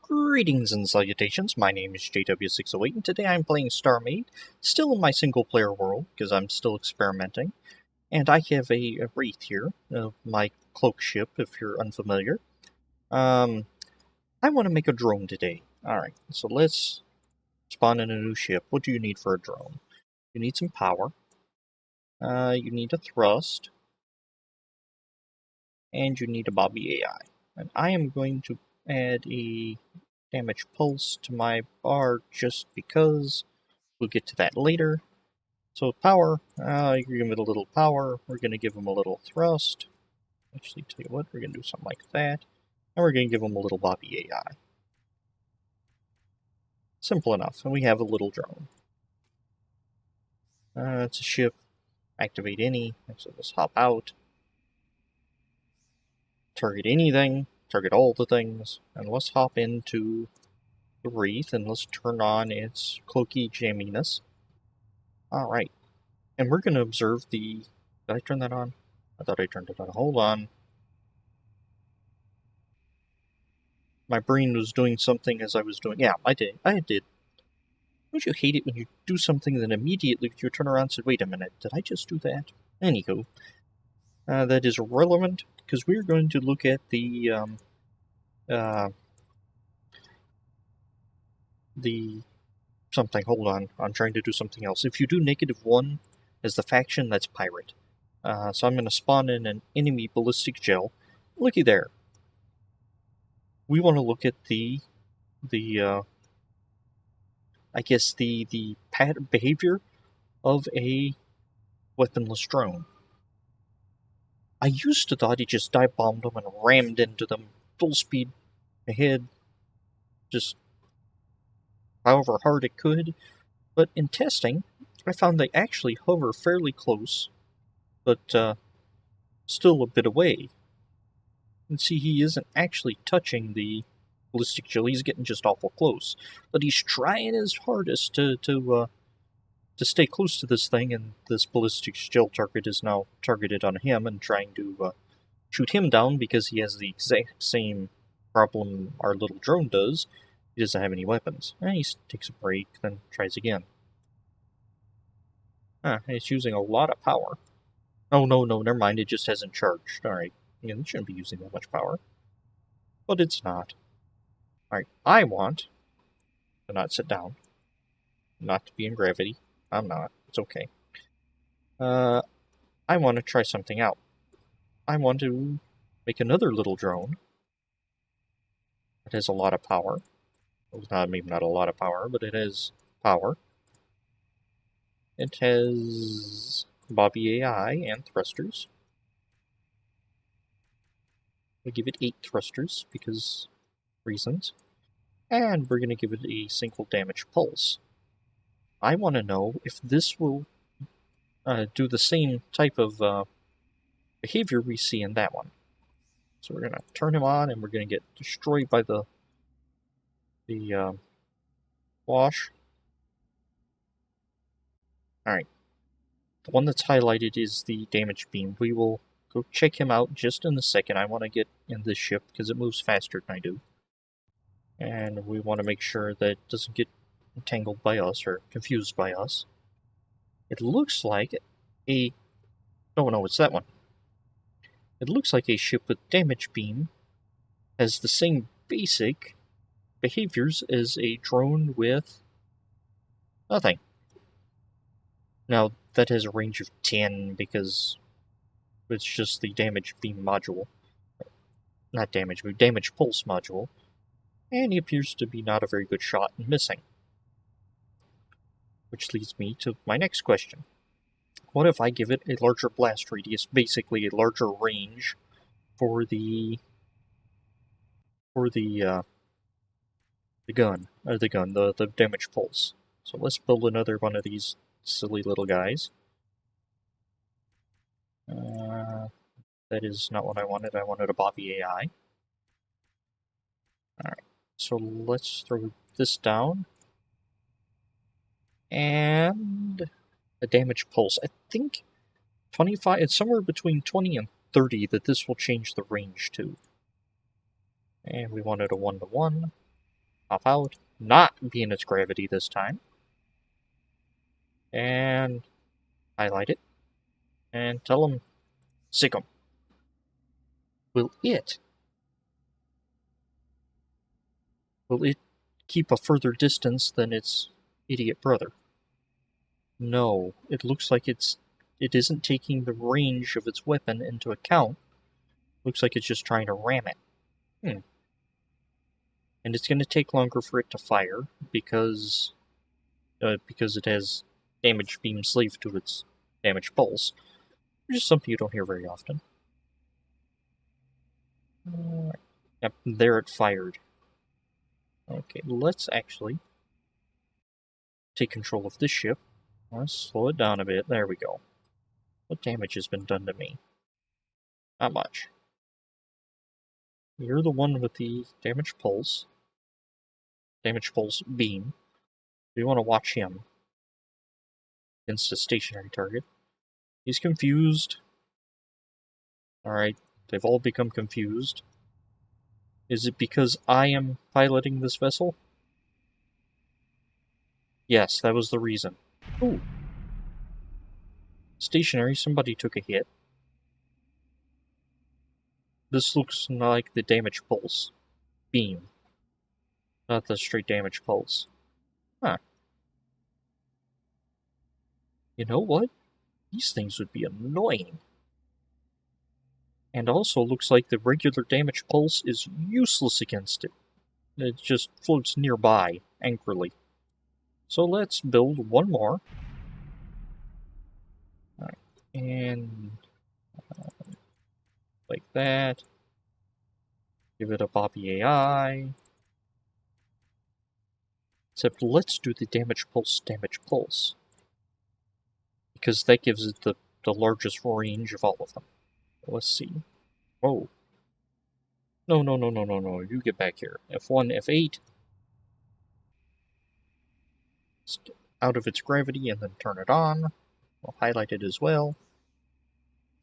Greetings and salutations, my name is JW608 and today I'm playing Starmade, still in my single player world, because I'm still experimenting. And I have a wraith here, my cloak ship if you're unfamiliar. I want to make a drone today. Alright, so let's spawn in a new ship. What do you need for a drone? You need some power, you need a thrust, and you need a Bobby AI. And I am going to add a damage pulse to my bar just because. We'll get to that later. So power, you give it a little power. We're going to give him a little thrust. Actually, tell you what, we're going to do something like that. And we're going to give him a little Bobby AI. Simple enough. And we have a little drone. It's a ship. Activate any. So let's hop out. Target anything. Target all the things. And let's hop into the wraith and let's turn on its cloaky jamminess. Alright. And we're going to observe the... Did I turn that on? I thought I turned it on. Hold on. My brain was doing something as I was doing... Yeah, I did. Don't you hate it when you do something then immediately you turn around and say, wait a minute, did I just do that? Anywho. That is relevant because we're going to look at the something. Hold on. I'm trying to do something else. If you do -1 as the faction, that's pirate. So I'm going to spawn in an enemy ballistic gel. Looky there. We want to look at the behavior of a weaponless drone. I used to thought he just dive bombed them and rammed into them full speed ahead, just however hard it could. But in testing, I found they actually hover fairly close, but still a bit away. And see, he isn't actually touching the ballistic gel, he's getting just awful close. But he's trying his hardest to stay close to this thing, and this ballistic gel target is now targeted on him and trying to shoot him down because he has the exact same problem our little drone does. He doesn't have any weapons. He takes a break, then tries again. It's using a lot of power. Oh, no, never mind, it just hasn't charged. Alright, yeah, it shouldn't be using that much power. But it's not. Alright, I want to not sit down. Not to be in gravity. I'm not. It's okay. I want to try something out. I want to make another little drone that has a lot of power. Well, maybe not a lot of power, but it has power. It has Bobby AI and thrusters. We give it 8 thrusters because reasons. And we're going to give it a single damage pulse. I want to know if this will do the same type of behavior we see in that one. So we're going to turn him on and we're going to get destroyed by the wash. Alright. The one that's highlighted is the damage beam. We will go check him out just in a second. I want to get in this ship because it moves faster than I do. And we want to make sure that it doesn't get entangled by us or confused by us. It looks like a... Oh no, it's that one. It looks like a ship with damage beam has the same basic behaviors as a drone with nothing. Now, that has a range of 10 because it's just the damage beam module. Not damage, but damage pulse module. And he appears to be not a very good shot and missing. Which leads me to my next question. What if I give it a larger blast radius, basically a larger range for the damage pulse. So let's build another one of these silly little guys. That is not what I wanted. I wanted a Bobby AI. Alright, so let's throw this down. And a damage pulse. I think 25, it's somewhere between 20 and 30 that this will change the range to. And we wanted a 1-to-1. Pop out. Not be in its gravity this time. And highlight it. And tell them, sick 'em. Will it keep a further distance than its idiot brother? No, it looks like it isn't taking the range of its weapon into account. Looks like it's just trying to ram it. And it's going to take longer for it to fire because it has damage beam sleeve to its damage pulse, which is something you don't hear very often. Yep, there it fired. Okay, let's actually take control of this ship. Let's slow it down a bit. There we go. What damage has been done to me? Not much. You're the one with the damage pulse beam. We want to watch him against a stationary target. He's confused. Alright, they've all become confused. Is it because I am piloting this vessel? Yes, that was the reason. Ooh. Stationary, somebody took a hit. This looks like the damage pulse beam, not the straight damage pulse. Huh. You know what? These things would be annoying. And also looks like the regular damage pulse is useless against it. It just floats nearby, angrily. So let's build one more. Alright, and like that. Give it a Bobby AI. Except let's do the damage pulse. Because that gives it the largest range of all of them. Let's see. Oh. No. You get back here. F1, F8. Out of its gravity and then turn it on. I'll highlight it as well.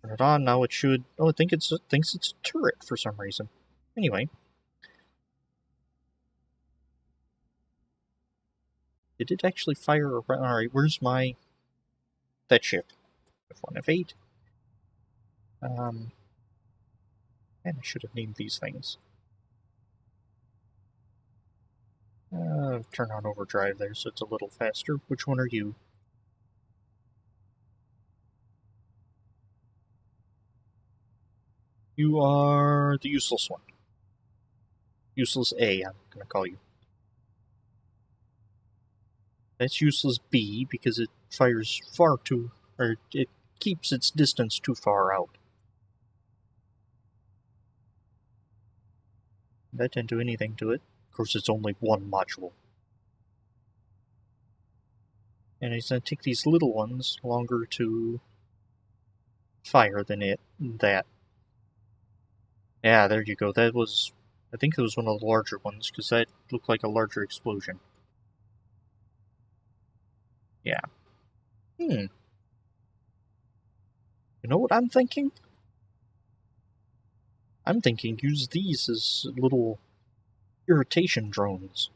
Turn it on. Now it should... Oh, it thinks it's a turret for some reason. Anyway. Did it actually fire around? Alright, where's that ship? F1, F8. And I should have named these things. Turn on overdrive there so it's a little faster. Which one are you? You are the useless one. Useless A, I'm gonna call you. That's useless B because it fires it keeps its distance too far out. That didn't do anything to it. Of course, it's only one module. And it's going to take these little ones longer to fire than that. Yeah, there you go. That was... I think it was one of the larger ones, because that looked like a larger explosion. Yeah. You know what I'm thinking? I'm thinking use these as little irritation drones.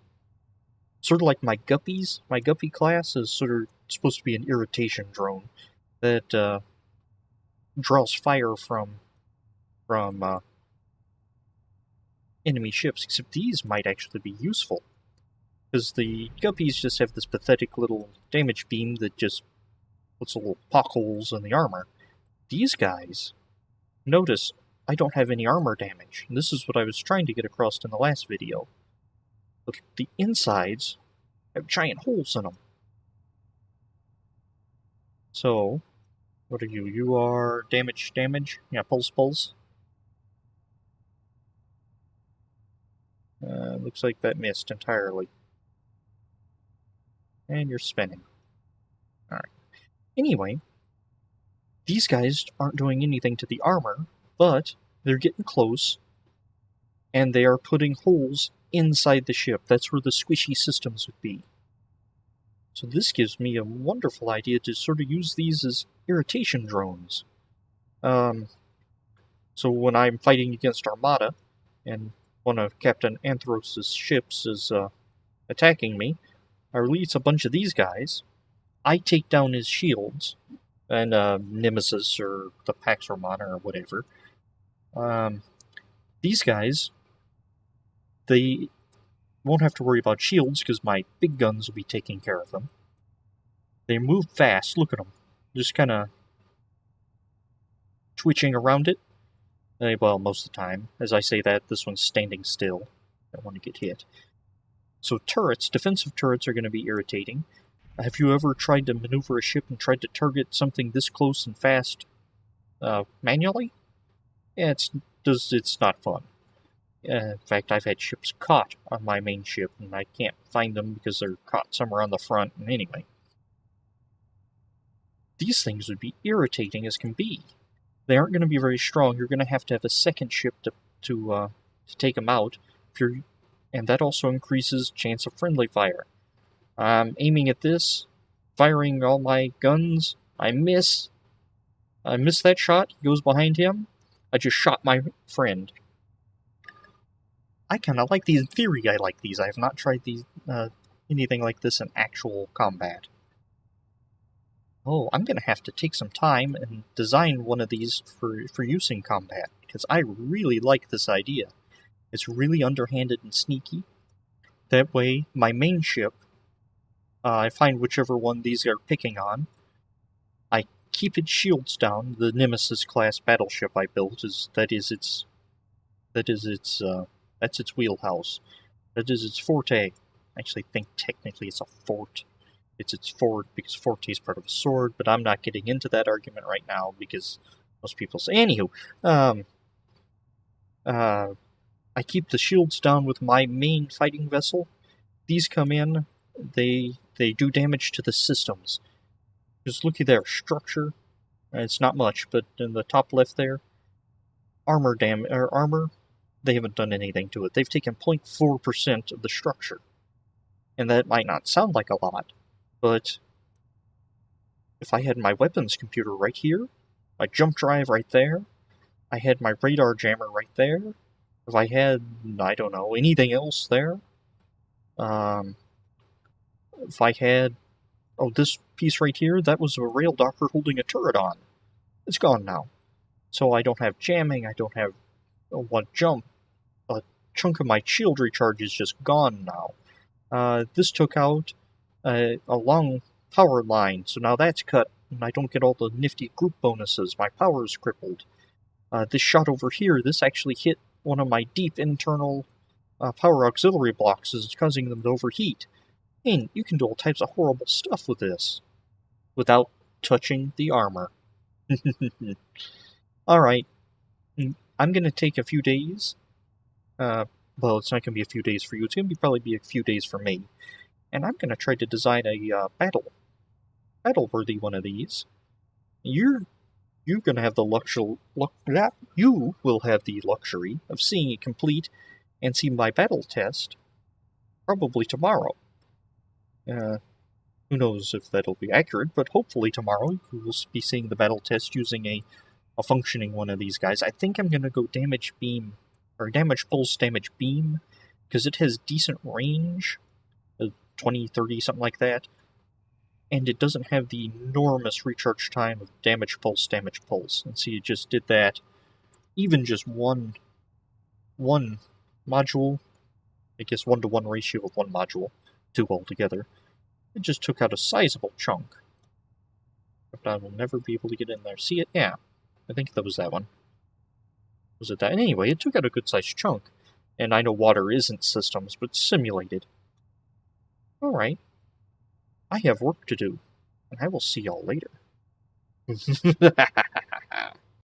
Sort of like my guppies. My guppy class is sort of supposed to be an irritation drone that draws fire from enemy ships, except these might actually be useful. Because the guppies just have this pathetic little damage beam that just puts little pockholes in the armor. These guys, notice I don't have any armor damage. And this is what I was trying to get across in the last video. Look, the insides have giant holes in them. So, what are you? You are damage? Yeah, pulse. Looks like that missed entirely. And you're spinning. Alright. Anyway, these guys aren't doing anything to the armor, but they're getting close, and they are putting holes inside the ship. That's where the squishy systems would be. So this gives me a wonderful idea to sort of use these as irritation drones. So when I'm fighting against Armada, and one of Captain Anthros' ships is attacking me. I release a bunch of these guys. I take down his shields, and Nemesis or the Pax Romana or whatever. These guys, they won't have to worry about shields because my big guns will be taking care of them. They move fast. Look at them. Just kind of twitching around it. Well, most of the time. As I say that, this one's standing still. I don't want to get hit. So turrets, defensive turrets are going to be irritating. Have you ever tried to maneuver a ship and tried to target something this close and fast manually? Yeah, it's not fun. In fact, I've had ships caught on my main ship, and I can't find them because they're caught somewhere on the front, and anyway. These things would be irritating as can be. They aren't going to be very strong. You're going to have a second ship to take them out. And that also increases chance of friendly fire. I'm aiming at this, firing all my guns. I miss. I miss that shot. He goes behind him. I just shot my friend. I kind of like these. In theory, I like these. I have not tried these anything like this in actual combat. Oh, I'm going to have to take some time and design one of these for use in combat, because I really like this idea. It's really underhanded and sneaky. That way, my main ship, I find whichever one these are picking on, I keep its shields down. The Nemesis class battleship I built that's its wheelhouse. That is its forte. I actually think technically it's a fort. It's its fort because forte is part of a sword, but I'm not getting into that argument right now because most people say. Anywho, I keep the shields down with my main fighting vessel. These come in, they do damage to the systems. Just look at their structure. It's not much, but in the top left there, armor, they haven't done anything to it. They've taken 0.4% of the structure. And that might not sound like a lot, but if I had my weapons computer right here, my jump drive right there, I had my radar jammer right there, if I had, I don't know, anything else there, if I had, this piece right here, that was a rail docker holding a turret on. It's gone now. So I don't have jamming, I don't have one jump. A chunk of my shield recharge is just gone now. This took out a long power line, so now that's cut, and I don't get all the nifty group bonuses. My power is crippled. This shot over here, this actually hit one of my deep internal power auxiliary blocks, is causing them to overheat. And you can do all types of horrible stuff with this without touching the armor. Alright, I'm going to take a few days. Well, it's not going to be a few days for you, it's going to probably be a few days for me. And I'm going to try to design a battle-worthy one of these. You're going to have the you will have the luxury of seeing it complete and see my battle test probably tomorrow. Who knows if that'll be accurate, but hopefully tomorrow you will be seeing the battle test using a functioning one of these guys. I think I'm going to go damage beam, or damage pulse, damage beam, because it has decent range, 20, 30, something like that, and it doesn't have the enormous recharge time of damage pulse, damage pulse. And see, it just did that. Even just one module, I guess 1-to-1 ratio of one module, 2 altogether. It just took out a sizable chunk. But I will never be able to get in there. See it? Yeah. I think that was that one. Was it that? And anyway, it took out a good-sized chunk. And I know water isn't systems, but simulated. Alright. I have work to do. And I will see y'all later.